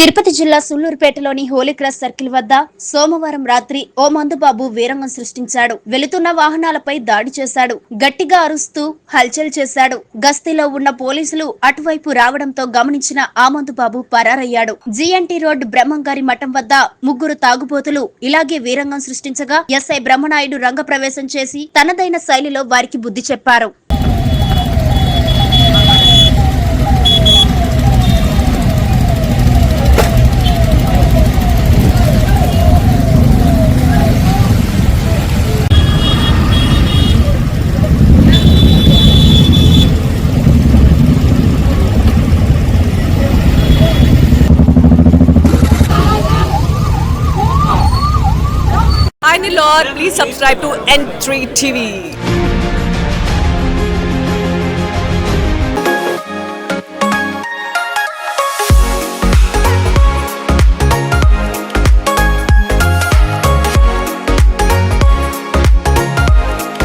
తిరుపతి జిల్లా సుళ్లూరుపేటలోని Holi cross circle వద్ద సోమవారం రాత్రి ఓ మందుబాబు వీరంగం సృష్టించాడు. వెళుతున్న వాహనాలపై దాడి చేశాడు. గట్టిగా అరుస్తూ హల్చల్ చేశాడు. గస్తీలో ఉన్న పోలీసులు అటువైపు రావడంతో గమనించిన ఆ మందుబాబు పరారయ్యాడు. జీఎన్టీ రోడ్ బ్రహ్మంగారి మఠం వద్ద ముగ్గురు తాగుబోతులు ఇలాగే వీరంగం సృష్టించగా ఎస్ఐ బ్రహ్మనాయుడు రంగప్రవేశం చేసి తనదైన శైలిలో వారికి బుద్ధి చెప్పారు. Hi Lord, please subscribe to N3 TV.